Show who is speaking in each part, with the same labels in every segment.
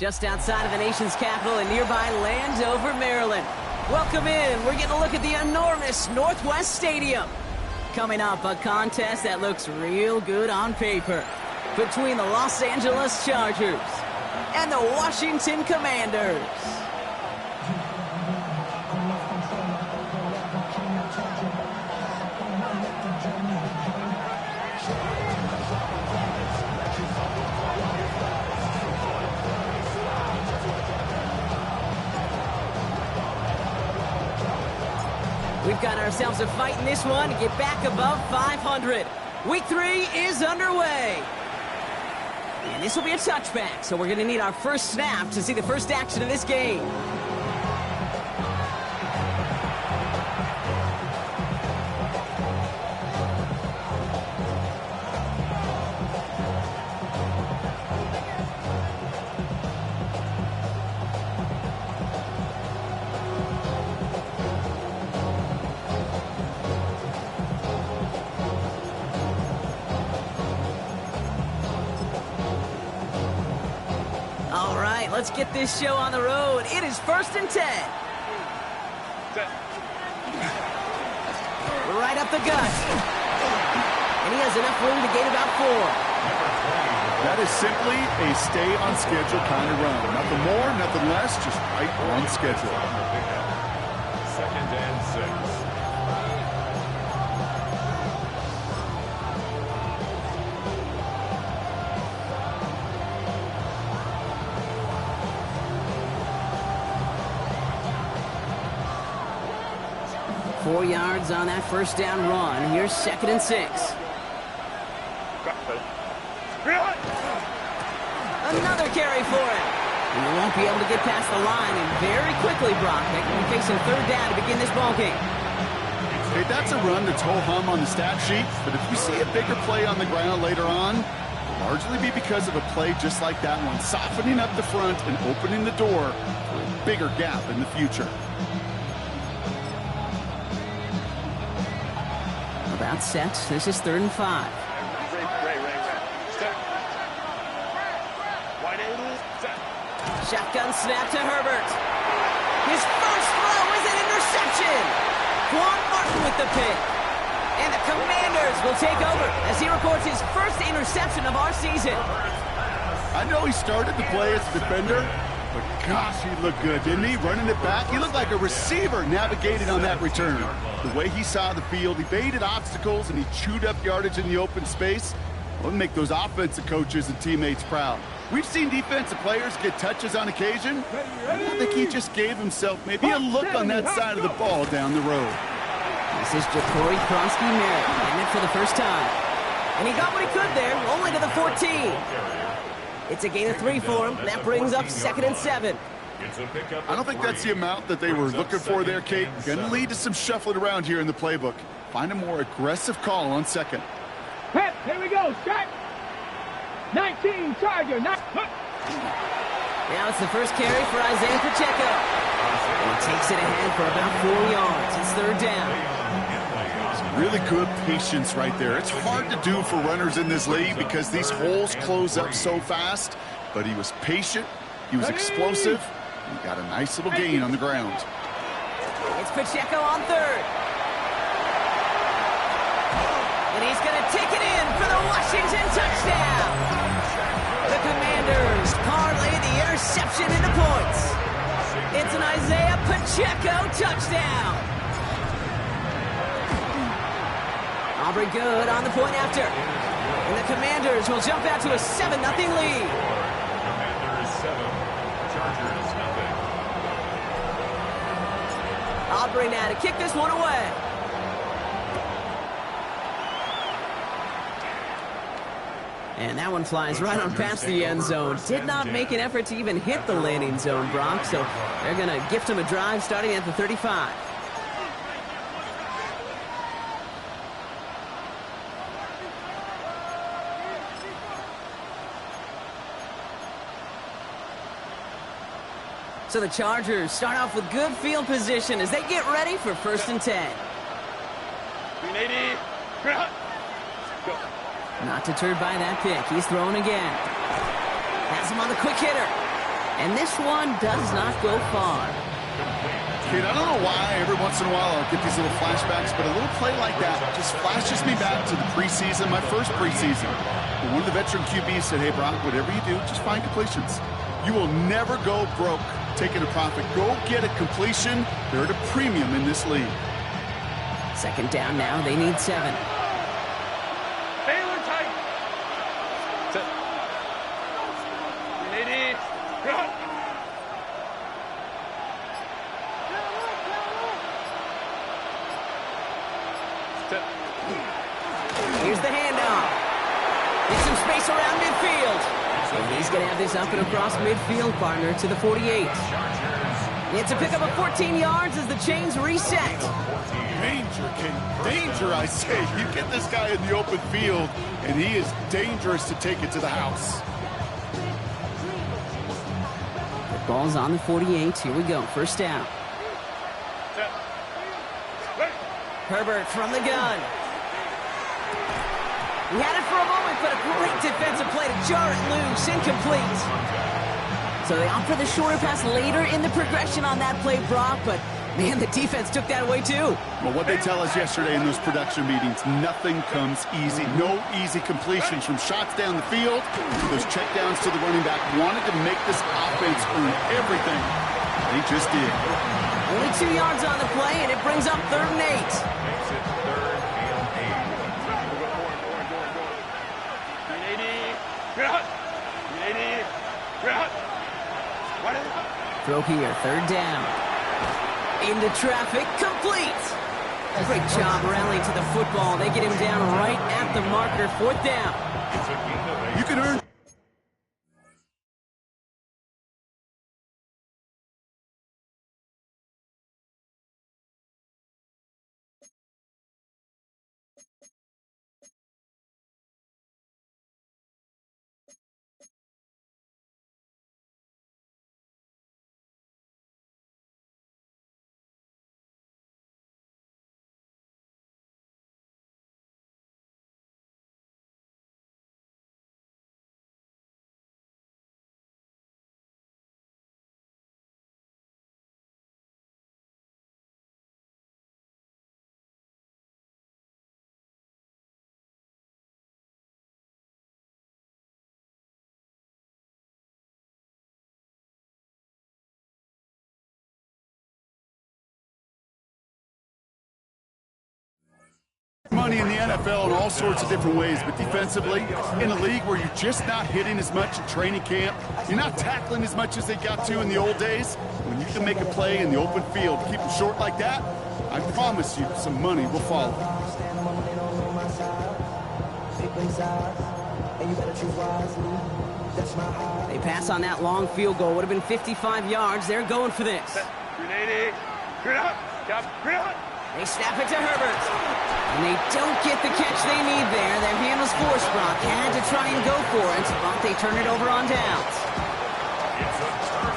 Speaker 1: just outside of the nation's capital in nearby Landover, Maryland. Welcome in. We're getting a look at the enormous Northwest Stadium. Coming up, a contest that looks real good on paper between the Los Angeles Chargers and the Washington Commanders. We've got ourselves a fight in this one to get back above 500. Week 3 is underway. And this will be a touchback, so we're going to need our first snap to see the first action of this game. Let's get this show on the road. It is 1st and 10. Right up the gut. And he has enough room to gain about 4.
Speaker 2: That is simply a stay on schedule kind of run. Nothing more, nothing less, just right on schedule.
Speaker 3: 2nd and 6.
Speaker 1: 4 yards on that first down run. Here's 2nd and 6. Another carry for him. And he won't be able to get past the line. And very quickly, Brock, they will be facing 3rd down to begin this ballgame.
Speaker 2: Hey, that's a run that's ho-hum on the stat sheet. But if we see a bigger play on the ground later on, it'll largely be because of a play just like that one, softening up the front and opening the door for a bigger gap in the future.
Speaker 1: About set. This is 3rd and 5. Shotgun snap to Herbert. His first throw is an interception. Quan Martin with the pick. And the Commanders will take over as he records his first interception of our season.
Speaker 2: I know he started the play as a defender, but gosh, he looked good, didn't he? Running it back, he looked like a receiver navigating on that return. The way he saw the field, he baited obstacles, and he chewed up yardage in the open space. Well, make those offensive coaches and teammates proud. We've seen defensive players get touches on occasion. I think he just gave himself maybe a look on that side of the ball down the road.
Speaker 1: This is Jacory Kronsky-Merritt, getting it for the first time. And he got what he could there, only to the 14. It's a gain of 3 for him. That brings up 2nd and 7.
Speaker 2: I don't think that's the amount that they were looking for there, Kate. Gonna lead to some shuffling around here in the playbook. Find a more aggressive call on 2nd.
Speaker 4: Pep, here we go. Start. 19, Charger.
Speaker 1: Now it's the first carry for Isaiah Pacheco. And he takes it ahead for about 4 yards. It's 3rd down.
Speaker 2: Some really good patience right there. It's hard to do for runners in this league because these holes close up so fast. But he was patient. He was explosive. He got a nice little gain on the ground.
Speaker 1: It's Pacheco on 3rd. And he's going to take it in for the Washington touchdown. The Commanders parlay the interception into points. It's an Isaiah Pacheco touchdown. Aubrey good on the point after. And the Commanders will jump out to a 7-0 lead.
Speaker 3: Commanders 7, Chargers 0.
Speaker 1: Aubrey now to kick this one away. And that one flies right on past the end zone. Did not make an effort to even hit the landing zone, Brock. So they're going to gift him a drive starting at the 35. So the Chargers start off with good field position as they get ready for 1st and 10.
Speaker 4: 380. Go.
Speaker 1: Not deterred by that pick. He's throwing again. Has him on the quick hitter. And this one does not go far.
Speaker 2: Kid, I don't know why every once in a while I'll get these little flashbacks, but a little play like that just flashes me back to the preseason, my first preseason. And one of the veteran QBs said, hey, Brock, whatever you do, just find completions. You will never go broke taking a profit. Go get a completion. They're at a premium in this league.
Speaker 1: Second down now. They need 7.
Speaker 4: Baylor tight. Ladies, run.
Speaker 1: Here's the handoff. Get some space around midfield. And he's going to have this up and across midfield, partner, to the 48. It's a pickup of 14 yards as the chains reset.
Speaker 2: Danger, King. Danger, I say. You get this guy in the open field, and he is dangerous to take it to the house.
Speaker 1: The ball's on the 48. Here we go. First down. Herbert from the gun. He had it for a moment, but a great defensive play to jar it loose. Incomplete. So they opt for the shorter pass later in the progression on that play, Brock, but man, the defense took that away too.
Speaker 2: Well, what they tell us yesterday in those production meetings, nothing comes easy. No easy completions from shots down the field. Those checkdowns to the running back wanted to make this offense earn everything. They just did.
Speaker 1: Only 2 yards on the play, and it brings up 3rd and 8.
Speaker 3: Makes it 3rd and 8.
Speaker 1: Throw here, 3rd down. Into traffic, complete. Great job rallying to the football. They get him down right at the marker, 4th down.
Speaker 2: You can earn. Money in the NFL in all sorts of different ways, but defensively, in a league where you're just not hitting as much in training camp, you're not tackling as much as they got to in the old days, when you can make a play in the open field, keep them short like that, I promise you some money will follow.
Speaker 1: They pass on that long field goal. Would have been 55 yards. They're going for this. They snap it to Herbert. And they don't get the catch they need there. Their hand was forced, Brock. Had to try and go for it, but they turn it over on downs.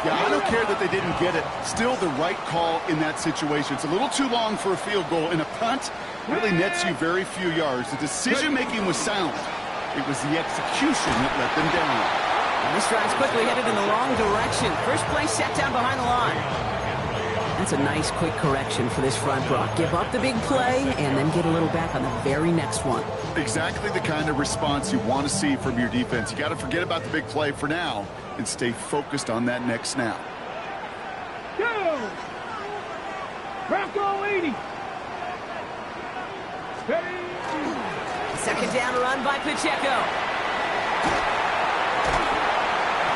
Speaker 2: Yeah, I don't care that they didn't get it. Still the right call in that situation. It's a little too long for a field goal, and a punt really nets you very few yards. The decision-making was sound. It was the execution that let them down.
Speaker 1: And this drive's quickly headed in the wrong direction. First play set down behind the line. That's a nice, quick correction for this front, Brock. Give up the big play and then get a little back on the very next one.
Speaker 2: Exactly the kind of response you want to see from your defense. You got to forget about the big play for now and stay focused on that next snap.
Speaker 4: Go! Bronco 80. Ready?
Speaker 1: Second down run by Pacheco.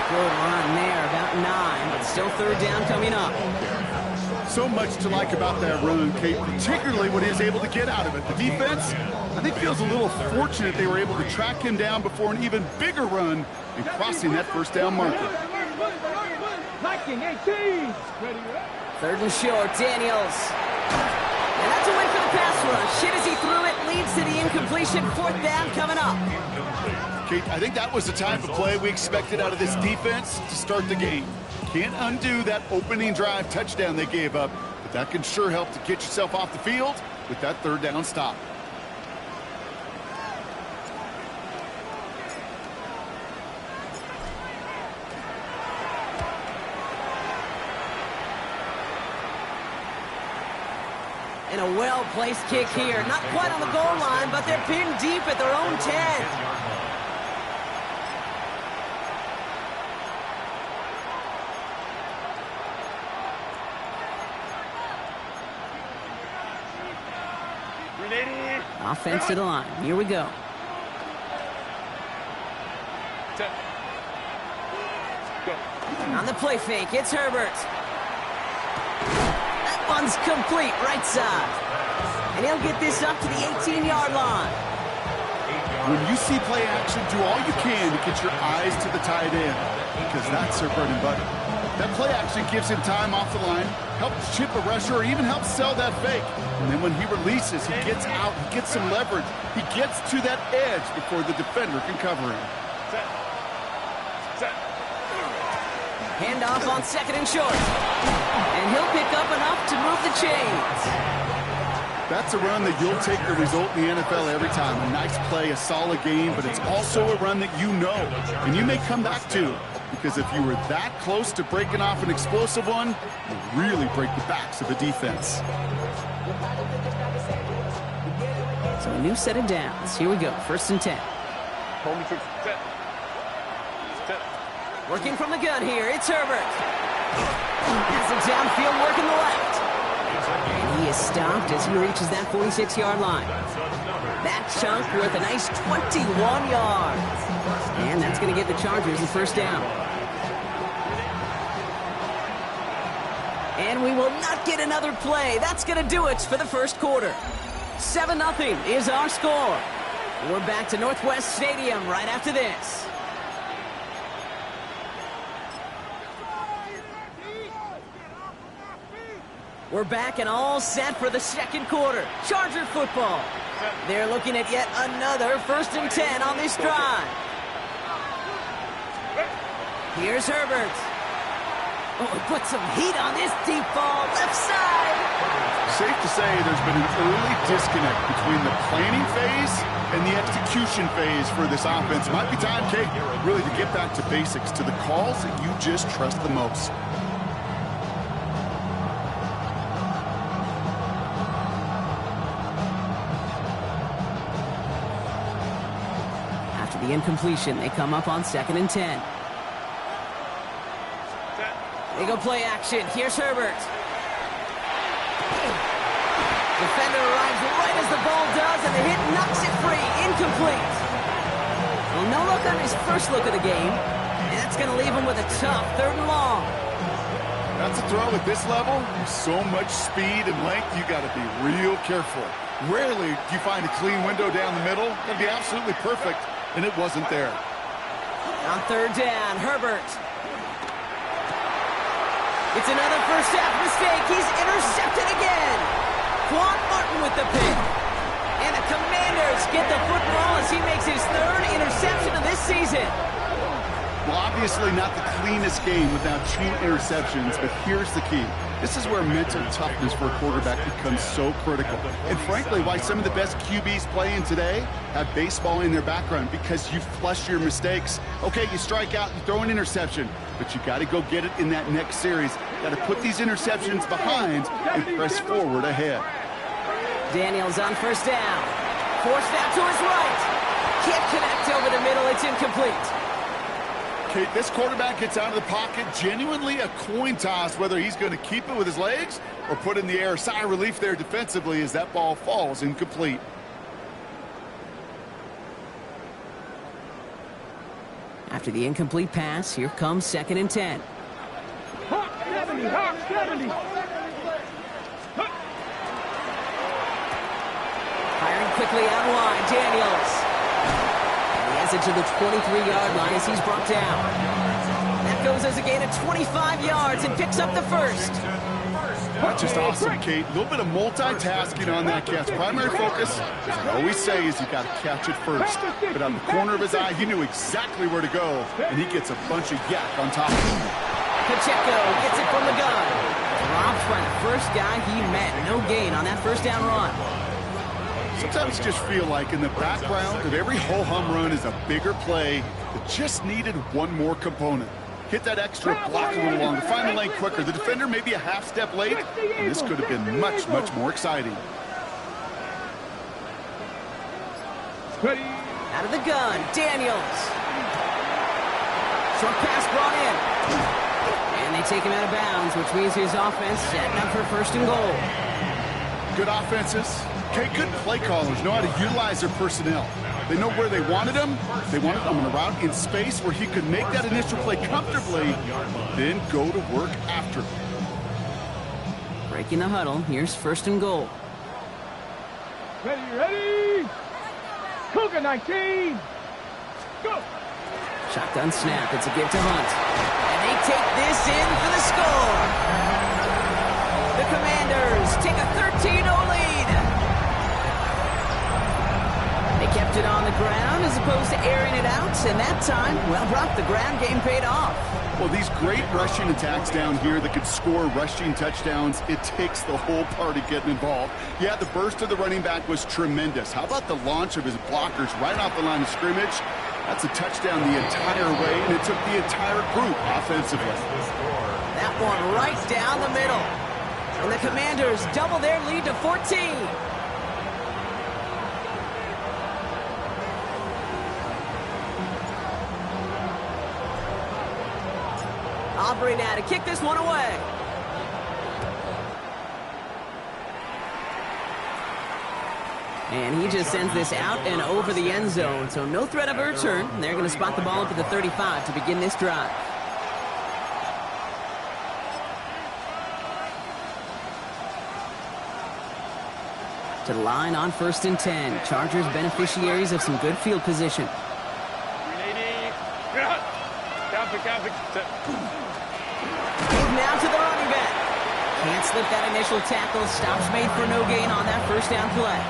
Speaker 1: Good run there, about 9, but still 3rd down coming up.
Speaker 2: So much to like about that run, Kate, particularly what he was able to get out of it. The defense, I think, feels a little fortunate they were able to track him down before an even bigger run and crossing that first down marker.
Speaker 4: Viking 18.
Speaker 1: 3rd and short, Daniels. And that's a win for the pass rush. Shit as he threw it, leads to the incompletion. 4th down coming up.
Speaker 2: Kate, I think that was the type of play we expected out of this defense to start the game. Can't undo that opening drive touchdown they gave up, but that can sure help to get yourself off the field with that 3rd down stop.
Speaker 1: And a well-placed kick here. Not quite on the goal line, but they're pinned deep at their own 10. Offense to the line. Here we go. On the play fake, it's Herbert. That one's complete, right side. And he'll get this up to the 18-yard line.
Speaker 2: When you see play action, do all you can to get your eyes to the tight end, because that's their bread and butter. That play action gives him time off the line, helps chip a rusher, or even helps sell that fake. And then when he releases, he gets out, he gets some leverage. He gets to that edge before the defender can cover him.
Speaker 1: Handoff on 2nd and short. And he'll pick up enough to move the chains.
Speaker 2: That's a run that you'll take the result in the NFL every time. A nice play, a solid game, but it's also a run that you know, and you may come back to. Because if you were that close to breaking off an explosive one, you really break the backs of the defense.
Speaker 1: So a new set of downs. Here we go, 1st and 10. Working from the gun here, it's Herbert. Has the downfield working the left. And he is stopped as he reaches that 46-yard line. That chunk with a nice 21 yards. And that's going to get the Chargers the 1st down. And we will not get another play. That's going to do it for the 1st quarter. 7-0 is our score. We're back to Northwest Stadium right after this. We're back and all set for the 2nd quarter. Charger football. They're looking at yet another 1st and 10 on this drive. Here's Herbert. Oh, put some heat on this deep ball, left side.
Speaker 2: Safe to say there's been an early disconnect between the planning phase and the execution phase for this offense. Might be time, Kate, really to get back to basics, to the calls that you just trust the most.
Speaker 1: After the incompletion, they come up on 2nd and 10. They go play action. Here's Herbert. Defender arrives right as the ball does, and the hit knocks it free. Incomplete. Well, no look on his first look of the game, and that's going to leave him with a tough 3rd and long.
Speaker 2: That's a throw at this level. So much speed and length, you got to be real careful. Rarely do you find a clean window down the middle. That'd be absolutely perfect, and it wasn't there.
Speaker 1: On 3rd down, Herbert. It's another first half mistake. He's intercepted again. Quan Martin with the pick. And the Commanders get the football as he makes his 3rd interception of this season.
Speaker 2: Well, obviously not the cleanest game without 2 interceptions, but here's the key. This is where mental toughness for a quarterback becomes so critical. And frankly, why some of the best QBs playing today have baseball in their background, because you flush your mistakes. Okay, you strike out, you throw an interception, but you got to go get it in that next series. Got to put these interceptions behind and press forward ahead.
Speaker 1: Daniels on 1st down. Forced out to his right. Can't connect over the middle. It's incomplete.
Speaker 2: Kate, this quarterback gets out of the pocket, genuinely a coin toss whether he's going to keep it with his legs or put in the air. Sigh of relief there defensively as that ball falls incomplete.
Speaker 1: After the incomplete pass, here comes 2nd and 10.
Speaker 4: Hawk 70, Hawk 70.
Speaker 1: Firing quickly out line, Daniels. He has it to the 23-yard line as he's brought down. That goes as a gain of 25 yards and picks up the 1st.
Speaker 2: That's just awesome, Kate. A little bit of multitasking on that catch. Primary focus, as I always say, is you got to catch it first. But on the corner of his eye, he knew exactly where to go, and he gets a bunch of yak on top of him.
Speaker 1: Pacheco gets it from the gun. Dropped by the first guy he met. No gain on that 1st down run.
Speaker 2: Sometimes you just feel like in the background of every ho-hum run is a bigger play that just needed one more component. Hit that extra block a little longer. Find the lane quicker. The defender may be a half step late, and this could have been much, much more exciting.
Speaker 4: Ready.
Speaker 1: Out of the gun, Daniels. Short pass brought in. And they take him out of bounds, which means his offense setting up for first and goal.
Speaker 2: Good offenses. Okay, good play callers know how to utilize their personnel. They know where they wanted him. They wanted him on a route in space where he could make that initial play comfortably, then go to work after.
Speaker 1: Breaking the huddle, here's first and goal.
Speaker 4: Ready, ready. Cougar 19. Go.
Speaker 1: Shotgun snap, it's a give to Hunt. And they take this in for the score. The Commanders take a 13-0 lead. They kept it on the ground as opposed to airing it out, and that time, well, Brock, the ground game paid off.
Speaker 2: Well, these great rushing attacks down here that could score rushing touchdowns, it takes the whole party getting involved. Yeah, the burst of the running back was tremendous. How about the launch of his blockers right off the line of scrimmage? That's a touchdown the entire way, and it took the entire group offensively.
Speaker 1: That one right down the middle. And the Commanders double their lead to 14. Aubrey now to kick this one away. And he just sends this out and over the end zone. So no threat of a return. They're going to spot the ball up at the 35 to begin this drive. To the line on 1st and 10. Chargers beneficiaries of some good field position. Move now to the running back. Can't slip that initial tackle. Stops made for no gain on that first down play.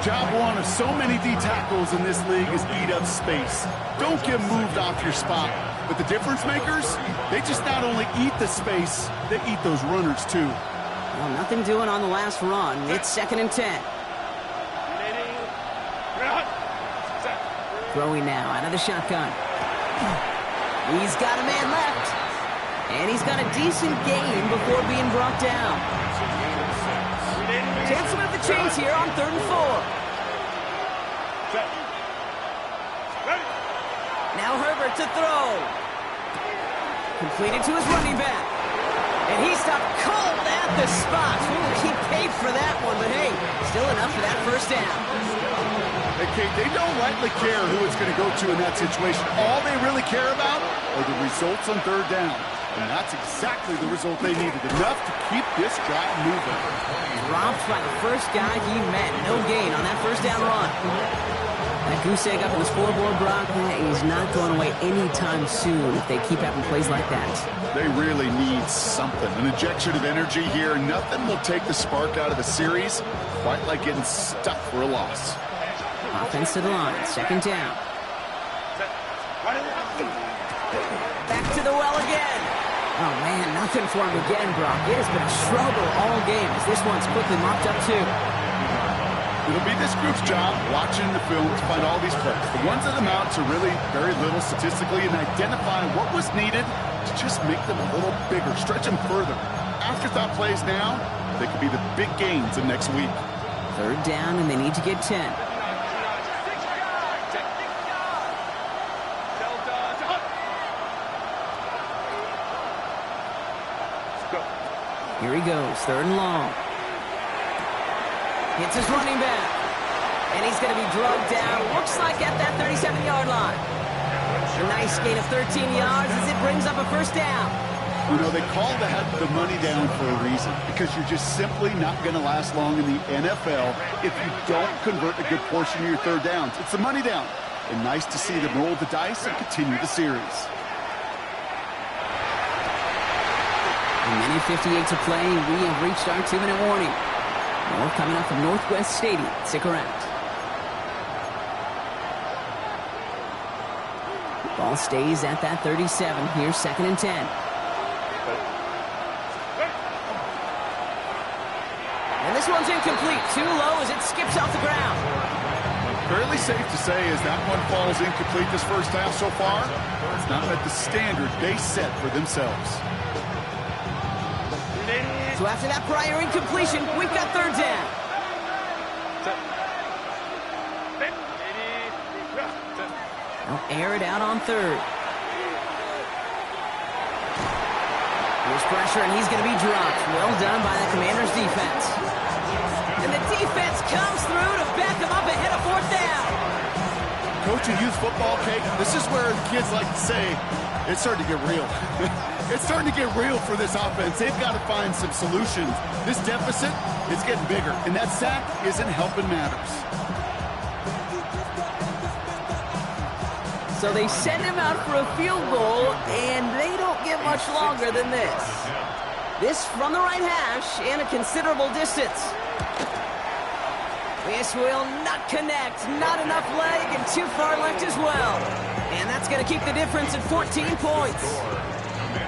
Speaker 2: Job one of so many D tackles in this league is eat up space. Don't get moved off your spot. But the difference makers, they just not only eat the space, they eat those runners too.
Speaker 1: Well, nothing doing on the last run. It's 2nd and 10. Throwing now out of the shotgun. He's got a man left. And he's got a decent gain before being brought down. Chance to move the chains here on 3rd and 4. Now Herbert to throw. Completed to his running back. And he stopped cold at the spot. Ooh, he paid for that one, but hey, still enough for that first down.
Speaker 2: Okay, they don't lightly care who it's going to go to in that situation. All they really care about are the results on 3rd down. And that's exactly the result they needed. Enough to keep this drive moving.
Speaker 1: Dropped by the first guy he met. No gain on that first down run. That goose egg up on the scoreboard, Brock, he's not going away anytime soon if they keep having plays like that.
Speaker 2: They really need something. An injection of energy here. Nothing will take the spark out of the series quite like getting stuck for a loss.
Speaker 1: Offense to the line. 2nd down. Back to the well again. Oh, man, nothing for him again, Brock. It has been a struggle all game as this one's quickly mopped up, too.
Speaker 2: It'll be this group's job watching the film to find all these plays. The ones that amount to really very little statistically and identify what was needed to just make them a little bigger, stretch them further. Afterthought plays now, they could be the big gains of next week.
Speaker 1: 3rd down, and they need to get 10. Here he goes, 3rd and long. Hits his running back. And he's going to be drugged down, looks like at that 37-yard line. A nice gain of 13 yards as it brings up a first down.
Speaker 2: You know, they call that the money down for a reason, because you're just simply not going to last long in the NFL if you don't convert a good portion of your 3rd downs. It's the money down. And nice to see them roll the dice and continue the series.
Speaker 1: A minute 58 to play, we have reached our 2-minute warning. More coming up from Northwest Stadium. Stick around. Ball stays at that 37. Here's 2nd and 10. And this one's incomplete. Too low as it skips off the ground.
Speaker 2: Fairly safe to say as that one falls incomplete this first half so far. It's not met the standard they set for themselves.
Speaker 1: So after that prior incompletion, we've got third down. They'll air it out on third. Here's pressure, and he's going to be dropped. Well done by the Commanders' defense. And the defense comes through to back him up ahead of fourth down.
Speaker 2: Coaching youth football, Kate, this is where the kids like to say, it's starting to get real. It's starting to get real for this offense. They've got to find some solutions. This deficit is getting bigger, and that sack isn't helping matters.
Speaker 1: So they send him out for a field goal, and they don't get much longer than this. This from the right hash and a considerable distance. This will not connect. Not enough leg and too far left as well. And that's going to keep the difference at 14 points.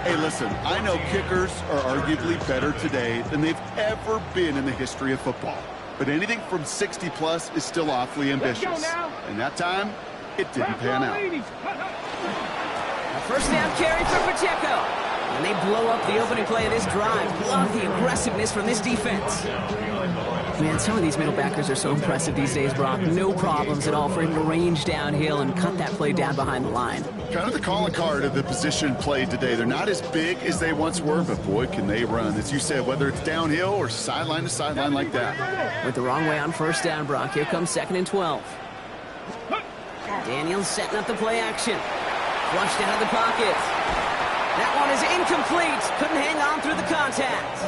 Speaker 2: Hey, listen, I know kickers are arguably better today than they've ever been in the history of football. But anything from 60-plus is still awfully ambitious. And that time, it didn't pan out.
Speaker 1: A first down carry for Pacheco. And they blow up the opening play of this drive. Love the aggressiveness from this defense. Man, some of these middle backers are so impressive these days, Brock. No problems at all for him to range downhill and cut that play down behind the line.
Speaker 2: Kind of the calling card of the position played today. They're not as big as they once were, but boy, can they run. As you said, whether it's downhill or sideline to sideline like that.
Speaker 1: Went the wrong way on first down, Brock. Here comes 2nd and 12. Daniels setting up the play action. Flushed out of the pocket. That one is incomplete. Couldn't hang on through the contact.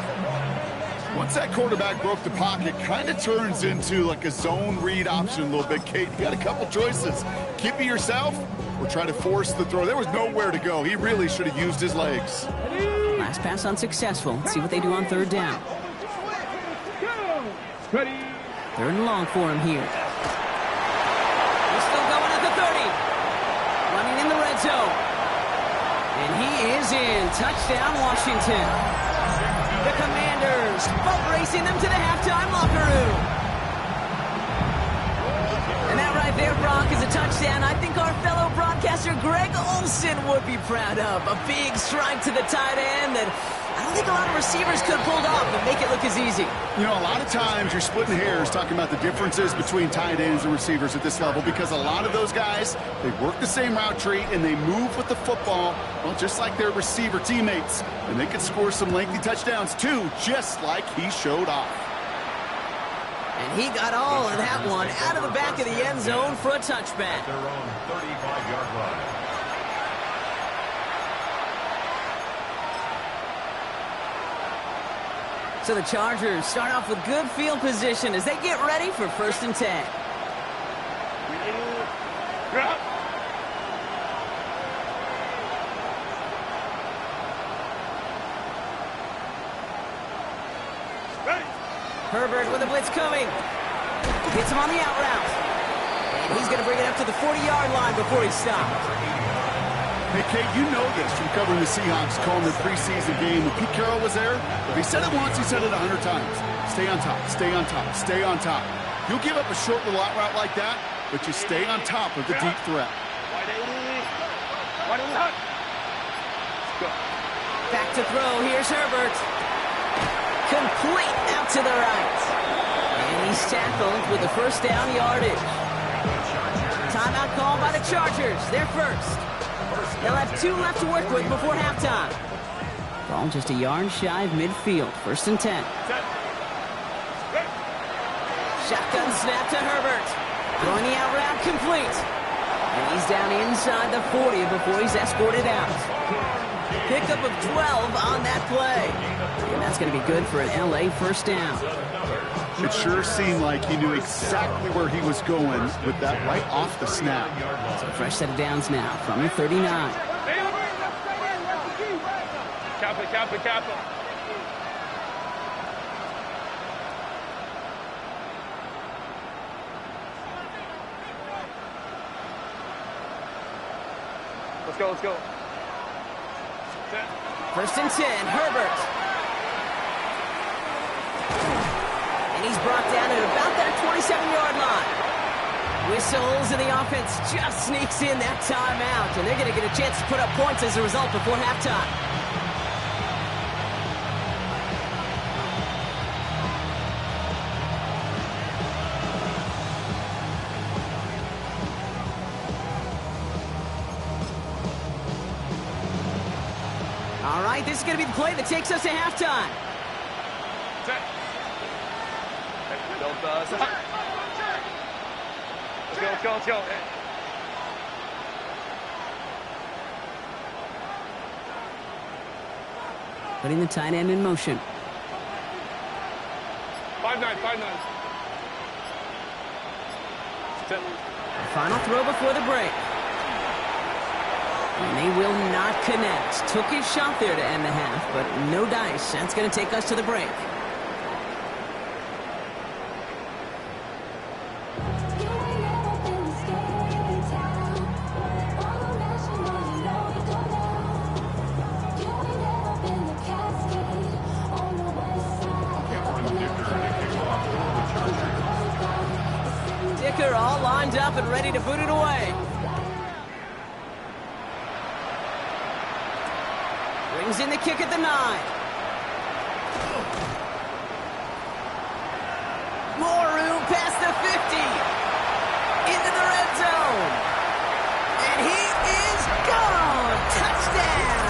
Speaker 2: Once that quarterback broke the pocket, kind of turns into like a zone read option a little bit. Kate, you got a couple choices. Keep it yourself or try to force the throw. There was nowhere to go. He really should have used his legs.
Speaker 1: Last pass unsuccessful. Let's see what they do on third down. Third and long for him here. He's still going at the 30. Running in the red zone. And he is in. Touchdown, Washington. The Commanders boat racing them to the halftime locker room. And that right there, Brock, is a touchdown I think our fellow broadcaster Greg Olsen would be proud of. A big strike to the tight end that I don't think a lot of receivers could have pulled off and make it look as easy.
Speaker 2: You know, a lot of times you're splitting hairs talking about the differences between tight ends and receivers at this level because a lot of those guys, they work the same route tree and they move with the football, well, just like their receiver teammates. And they can score some lengthy touchdowns too, just like he showed off.
Speaker 1: And he got all of that one out of the back of the end zone for a touchback.
Speaker 3: Their own 35-yard line.
Speaker 1: So the Chargers start off with good field position as they get ready for 1st and 10. Herbert with a blitz coming. Hits him on the out route. And he's going to bring it up to the 40-yard line before he stops.
Speaker 2: Hey, Kate, you know this from covering the Seahawks, calling the preseason game. When Pete Carroll was there, if he said it once, he said it 100 times. Stay on top, stay on top, stay on top. You'll give up a short little out route like that, but you stay on top of the deep threat.
Speaker 1: Back to throw. Here's Herbert. Complete out to the right. And he's tackled with the first down yardage. Timeout called by the Chargers. They're first. They'll have 2 left to work with before halftime. Ball just a yard shy of midfield. 1st and 10. Shotgun snap to Herbert. Throwing the out route complete. And he's down inside the 40 before he's escorted out. Pickup of 12 on that play. And that's going to be good for an LA first down.
Speaker 2: It sure seemed like he knew exactly where he was going with that right off the snap.
Speaker 1: So a fresh set of downs now from the 39.
Speaker 4: Kappa. Let's go.
Speaker 1: 1st and 10, Herbert. And he's brought down at about that 27-yard line. Whistles, and the offense just sneaks in that timeout, and they're going to get a chance to put up points as a result before halftime. All right, this is going to be the play that takes us to halftime.
Speaker 4: Let's go, let's go.
Speaker 1: Putting the tight end in motion.
Speaker 4: 5-9.
Speaker 1: Final throw before the break. And they will not connect. Took his shot there to end the half, but no dice. That's going to take us to the break. Dicker all lined up and ready to boot it away. Brings in the kick at the 9. More room past the 50. Into the red zone. And he is gone. Touchdown.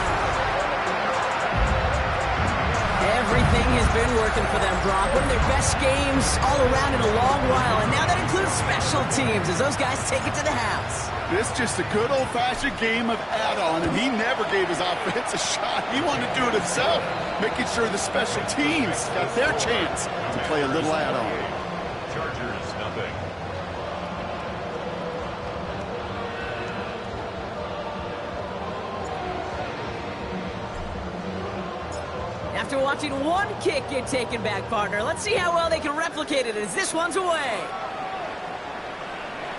Speaker 1: Everything has been working for them, Brock. One of their best games all around in a long while. And now that includes special teams as those guys take it to the house.
Speaker 2: This just a good old-fashioned game of add-on, and he never gave his offense a shot. He wanted to do it himself, making sure the special teams got their chance to play a little add-on.
Speaker 3: Chargers, nothing.
Speaker 1: After watching one kick get taken back, partner, let's see how well they can replicate it as this one's away.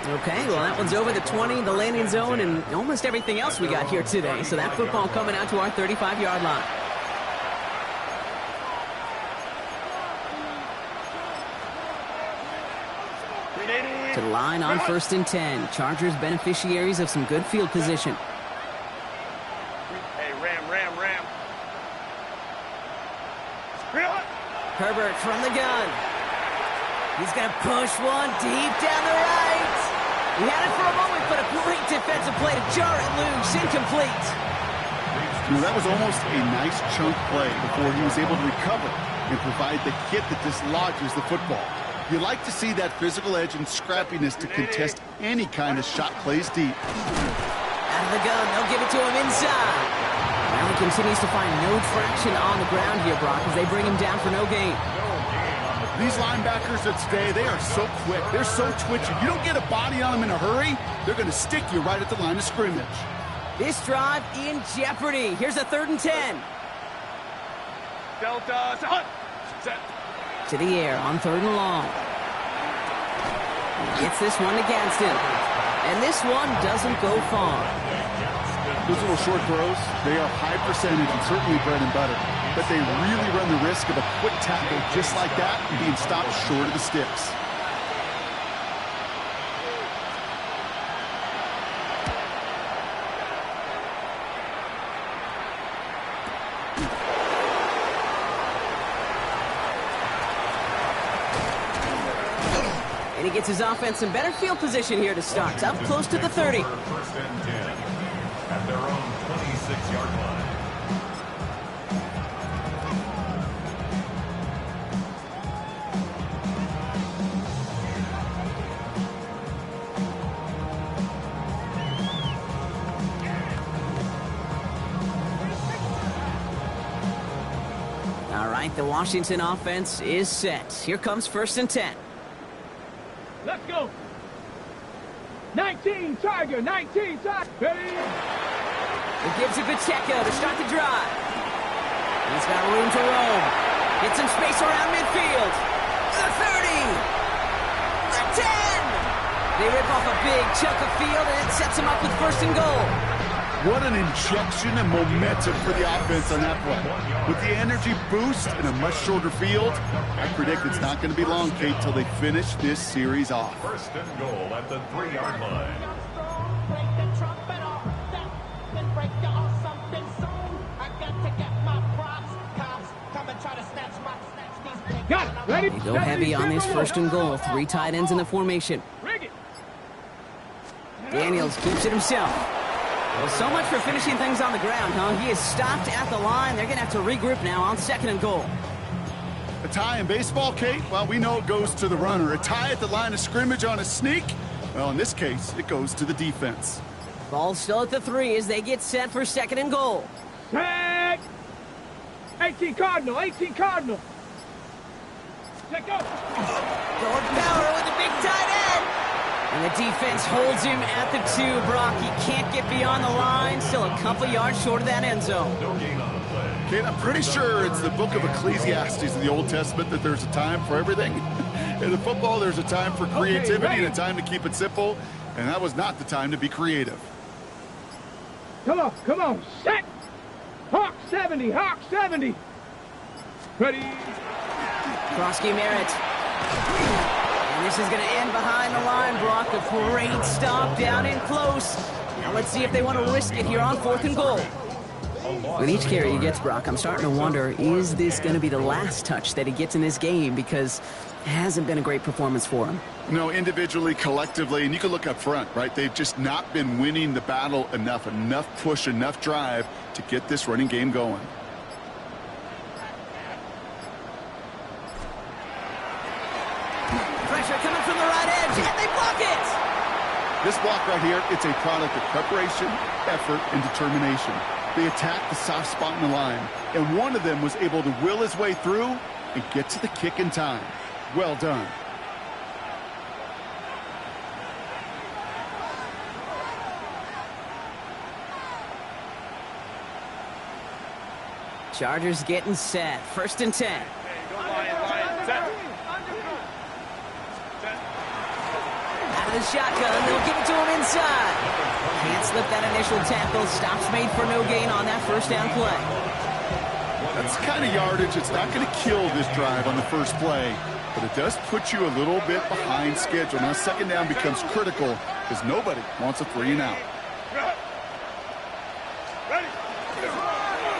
Speaker 1: Okay, well, that one's over the 20, the landing zone, and almost everything else we got here today. So that football coming out to our 35-yard line. To the line on 1st and 10. Chargers beneficiaries of some good field position.
Speaker 4: Hey, ram.
Speaker 1: Herbert from the gun. He's going to push one deep down the right. He had it for a moment, but a great defensive play to jar it loose. Incomplete.
Speaker 2: That was almost a nice chunk play before he was able to recover and provide the hit that dislodges the football. You like to see that physical edge and scrappiness to contest any kind of shot plays deep.
Speaker 1: Out of the gun, they'll give it to him inside. Now he continues to find no traction on the ground here, Brock, as they bring him down for no gain.
Speaker 2: These linebackers of today, they are so quick. They're so twitchy. You don't get a body on them in a hurry, they're going to stick you right at the line of scrimmage.
Speaker 1: This drive in jeopardy. Here's a 3rd and 10.
Speaker 4: Delta, set.
Speaker 1: To the air on 3rd and long. He gets this one against him. And this one doesn't go far.
Speaker 2: Those little short throws, they are high percentage and certainly bread and butter. But they really run the risk of a quick tackle just like that and being stopped short of the sticks.
Speaker 1: And he gets his offense in better field position here to start. Up close to the 30.
Speaker 3: 1st and 10 at their own 26-yard line.
Speaker 1: All right, the Washington offense is set. Here comes 1st and 10.
Speaker 4: Let's go. 19, Tiger, 19, Tiger. Ready?
Speaker 1: It gives it Pacheco to start the drive. He's got room to roam. Get some space around midfield. The 30. The 10. They rip off a big chunk of field, and it sets him up with 1st and goal.
Speaker 2: What an injection and momentum for the offense on that play. With the energy boost and a much shorter field, I predict it's not going to be long, Kate, till they finish this series off.
Speaker 3: First and goal at the 3-yard line.
Speaker 4: Got it. Ready?
Speaker 1: They go heavy on this first and goal. 3 tight ends in the formation. Daniels keeps it himself. Well, so much for finishing things on the ground, huh? He is stopped at the line. They're going to have to regroup now on 2nd and goal.
Speaker 2: A tie in baseball, Kate? Well, we know it goes to the runner. A tie at the line of scrimmage on a sneak? Well, in this case, it goes to the defense.
Speaker 1: Ball still at the 3 as they get set for 2nd and goal.
Speaker 4: Set. 18 Cardinal. 18 Cardinal. Let go.
Speaker 1: Going power with a big tight end. And the defense holds him at the 2, Brock. He can't get beyond the line. Still a couple yards short of that end zone.
Speaker 3: No gain on the play.
Speaker 2: Kate, I'm pretty sure it's the book of Ecclesiastes in the Old Testament that there's a time for everything. In the football, there's a time for creativity and a time to keep it simple. And that was not the time to be creative.
Speaker 4: Come on. Set. Hawk 70. Hawk 70. Ready.
Speaker 1: Krosky Merritt. And this is going to end behind the line, Brock. A great stop down in close. Now let's see if they want to risk it here on 4th and goal. With each carry he gets, Brock, I'm starting to wonder, is this going to be the last touch that he gets in this game? Because it hasn't been a great performance for him.
Speaker 2: No, individually, collectively, and you can look up front, right? They've just not been winning the battle enough push, enough drive to get this running game going.
Speaker 1: Pressure coming from the right edge, and they block it!
Speaker 2: This block right here, it's a product of preparation, effort, and determination. They attacked the soft spot in the line, and one of them was able to will his way through and get to the kick in time. Well done.
Speaker 1: Chargers getting set. 1st and 10. Out of the shotgun, they'll give it to him inside. Can't slip that initial tackle. Stops made for no gain on that 1st down play.
Speaker 2: That's the kind of yardage. It's not going to kill this drive on the first play, but it does put you a little bit behind schedule. Now 2nd down becomes critical because nobody wants a 3 and out.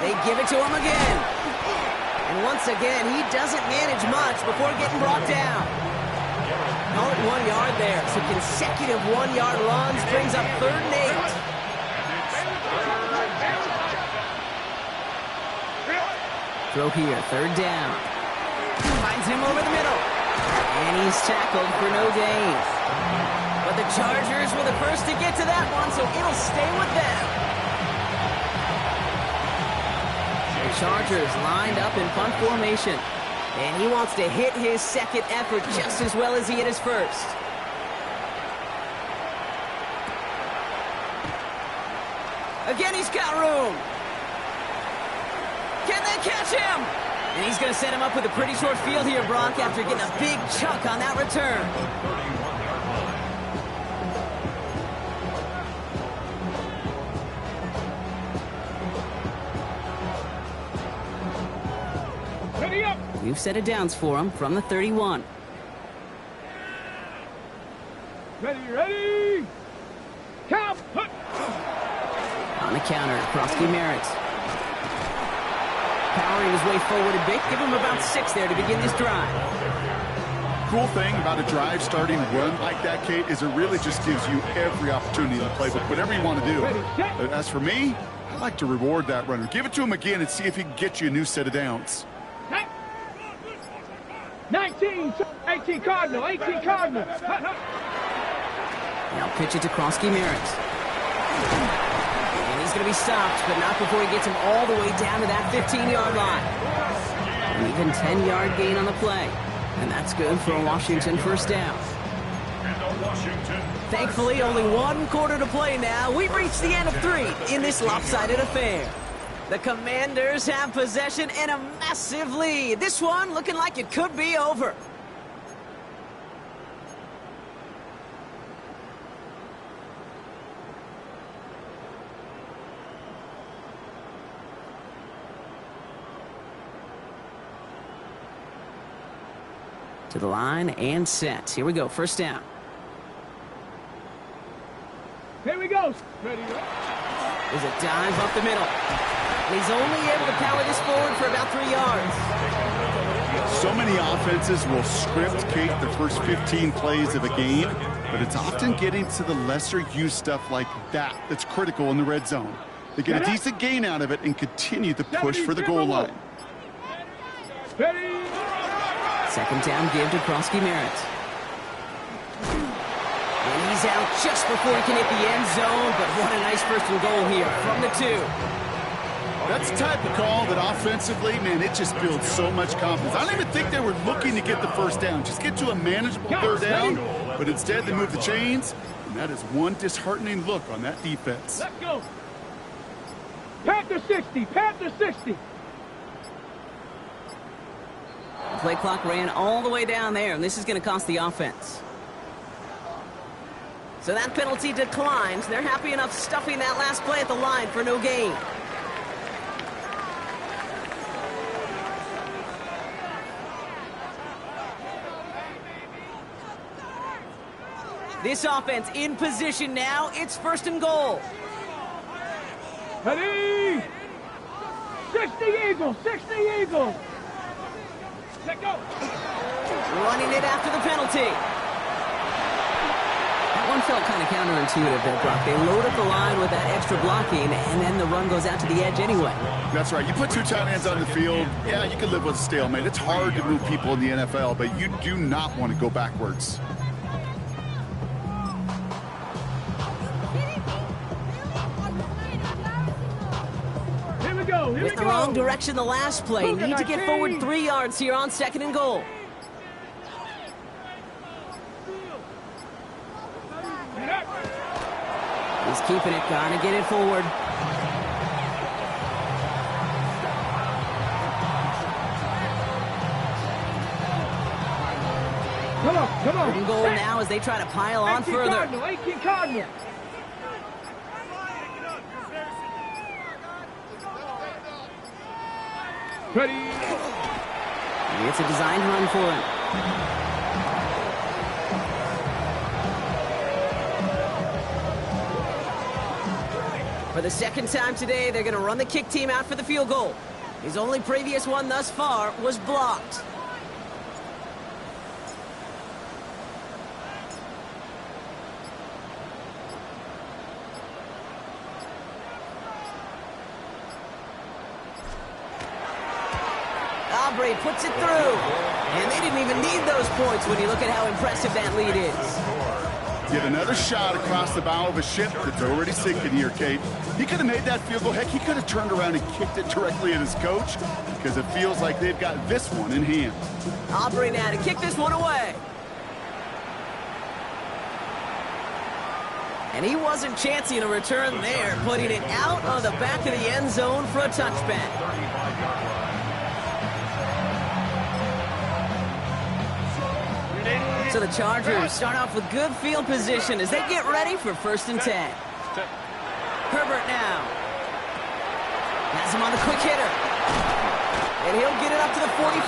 Speaker 1: They give it to him again. And once again, he doesn't manage much before getting brought down. Call it 1 yard there. So consecutive 1-yard runs brings up 3rd and 8. Throw here, 3rd down. Finds him over the middle. And he's tackled for no gain. But the Chargers were the first to get to that one, so it'll stay with them. The Chargers lined up in punt formation. And he wants to hit his 2nd effort just as well as he hit his 1st. Again, he's got room. Can they catch him? And he's going to set him up with a pretty short field here, Brock, after getting a big chunk on that return.
Speaker 4: Ready up.
Speaker 1: We've set it downs for him from the 31.
Speaker 4: Ready. Count.
Speaker 1: On the counter, Krosky Merritt. Powering his way forward a bit. Give him about 6 there to begin this drive.
Speaker 2: Cool thing about a drive starting run like that, Kate, is it really just gives you every opportunity in the playbook, whatever you want to do. As for me, I like to reward that runner. Give it to him again and see if he can get you a new set of downs.
Speaker 4: 19, 18 Cardinal, 18 Cardinal.
Speaker 1: Now pitch it to Krosky Merritt. And he's going to be stopped, but not before he gets him all the way down to that 15-yard line. An even 10-yard gain on the play. And that's good for a Washington 1st down. Thankfully, only 1 quarter to play now. We've reached the end of 3 in this lopsided affair. The Commanders have possession and a massive lead. This one looking like it could be over. To the line and set. Here we go, first down.
Speaker 4: Here we go. Ready.
Speaker 1: There's a dive up the middle. And he's only able to power this forward for about 3 yards.
Speaker 2: So many offenses will script, Kate, the first 15 plays of a game, but it's often getting to the lesser-used stuff like that that's critical in the red zone. They get a decent gain out of it and continue the push for the goal line.
Speaker 4: Ready.
Speaker 1: Second down give to Krosky-Merritt. And he's out just before he can hit the end zone, but what a nice first and goal here from the 2.
Speaker 2: That's the type of call that offensively, man, it just builds so much confidence. I don't even think they were looking to get the first down, just get to a manageable third down, but instead they move the chains, and that is one disheartening look on that defense.
Speaker 4: Let's go. Panther 60, Panther 60.
Speaker 1: Play clock ran all the way down there, and this is going to cost the offense. So that penalty declines. They're happy enough stuffing that last play at the line for no gain. This offense in position now. It's first and goal.
Speaker 4: Ready. 60 Eagles, 60 Eagles. Let go.
Speaker 1: Running it after the penalty. That one felt kind of counterintuitive there, Brock. They load up the line with that extra blocking, and then the run goes out to the edge anyway.
Speaker 2: That's right. You put 2 tight ends on the field, yeah, you can live with a stalemate. It's hard to move people in the NFL, but you do not want to go backwards.
Speaker 1: With the wrong direction the last play. Need to get forward 3 yards here on second and goal. He's keeping it, trying to get it forward.
Speaker 4: Come on, come on.
Speaker 1: Third and goal now as they try to pile on further.
Speaker 4: 18 Cardinal. Ready.
Speaker 1: It's a designed run for him. For the second time today, they're going to run the kick team out for the field goal. His only previous one thus far was blocked. Aubrey puts it through. And they didn't even need those points when you look at how impressive that lead is.
Speaker 2: Get another shot across the bow of a ship that's already sinking here, Kate. He could have made that field goal. Heck, he could have turned around and kicked it directly at his coach because it feels like they've got this one in hand.
Speaker 1: Aubrey now to kick this one away. And he wasn't chancing a return there, putting it out on the back of the end zone for a touchback. So the Chargers start off with good field position as they get ready for 1st and 10. Herbert now. Has him on the quick hitter. And he'll get it up to the 44.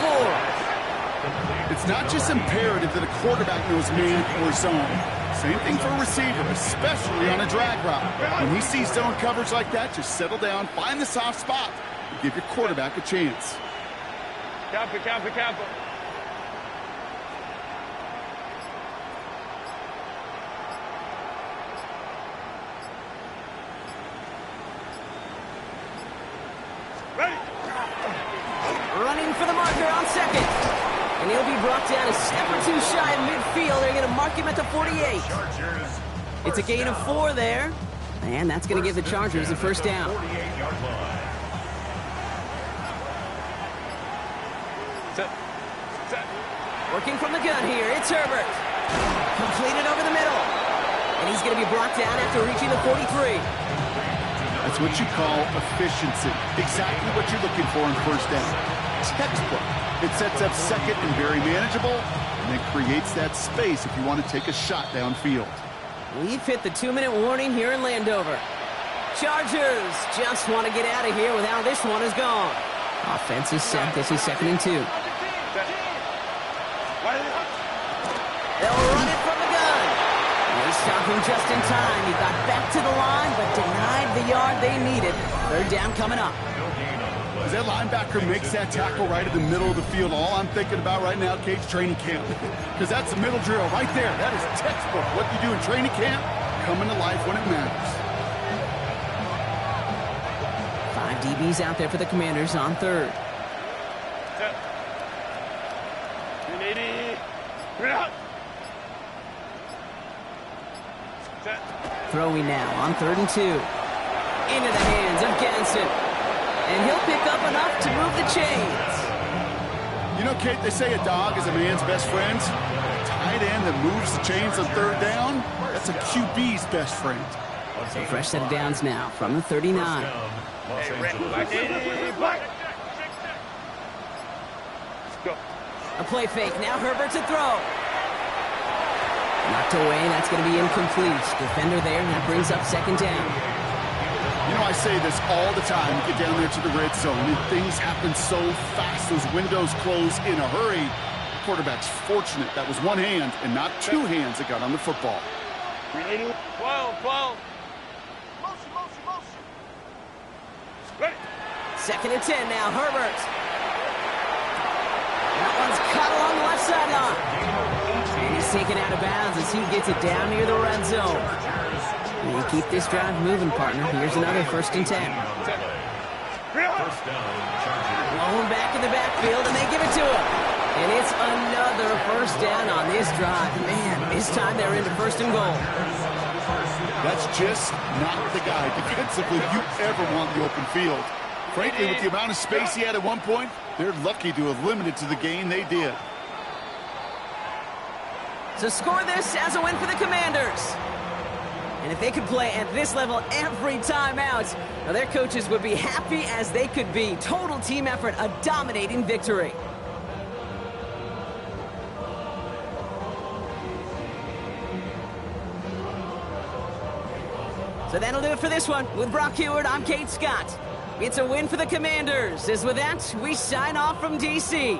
Speaker 2: It's not just imperative that a quarterback knows man or zone. Same thing for a receiver, especially on a drag route. When he sees zone coverage like that, just settle down, find the soft spot, and give your quarterback a chance.
Speaker 4: Kappa, Kappa, Kappa.
Speaker 1: Running for the marker on second. And he'll be brought down a step or 2 shy of midfield. They're going to mark him at the 48. It's a gain of 4 there. And that's going to give the Chargers a first down. Working from the gun here, it's Herbert. Completed over the middle. And he's going to be brought down after reaching the 43.
Speaker 2: That's what you call efficiency. Exactly what you're looking for in first down. Textbook. It sets up second and very manageable, and then creates that space if you want to take a shot downfield.
Speaker 1: We've hit the 2-minute warning here in Landover. Chargers just want to get out of here with how this one is gone. Offense is set. This is 2nd and 2. They'll run it from the gun. They stopped him just in time. He got back to the line, but denied the yard they needed. Third down coming up.
Speaker 2: As that linebacker makes that tackle right in the middle of the field, all I'm thinking about right now, Cage, training camp. Because that's the middle drill right there. That is textbook. What you do in training camp, coming to life when it matters.
Speaker 1: 5 DBs out there for the Commanders on third. Throwing now on 3rd and 2. Into the hands of Ganson. And he'll pick up enough to move the chains.
Speaker 2: You know, Kate, they say a dog is a man's best friend. A tight end that moves the chains on 3rd down, that's a QB's best friend.
Speaker 1: So fresh set of downs now from the 39. A play fake. Now Herbert to throw. Knocked away. That's going to be incomplete. Defender there, and that brings up 2nd down.
Speaker 2: You know, I say this all the time. You get down there to the red zone, and things happen so fast. Those windows close in a hurry. The quarterback's fortunate. That was one hand and not 2 hands that got on the football.
Speaker 5: 12.
Speaker 1: Second and 10 now. Herbert. That one's cut along the left sideline. And he's taken out of bounds as he gets it down near the red zone. And you keep this drive moving, partner. Here's another 1st and 10. Blown back in the backfield, and they give it to him. And it's another 1st down on this drive. Man, this time they're into 1st and goal.
Speaker 2: That's just not the guy defensively you ever want the open field. Frankly, with the amount of space he had at one point, they're lucky to have limited to the gain they did.
Speaker 1: So score this as a win for the Commanders. And if they could play at this level every time out, now their coaches would be happy as they could be. Total team effort, a dominating victory. So that'll do it for this one. With Brock Huard, I'm Kate Scott. It's a win for the Commanders. As with that, we sign off from D.C.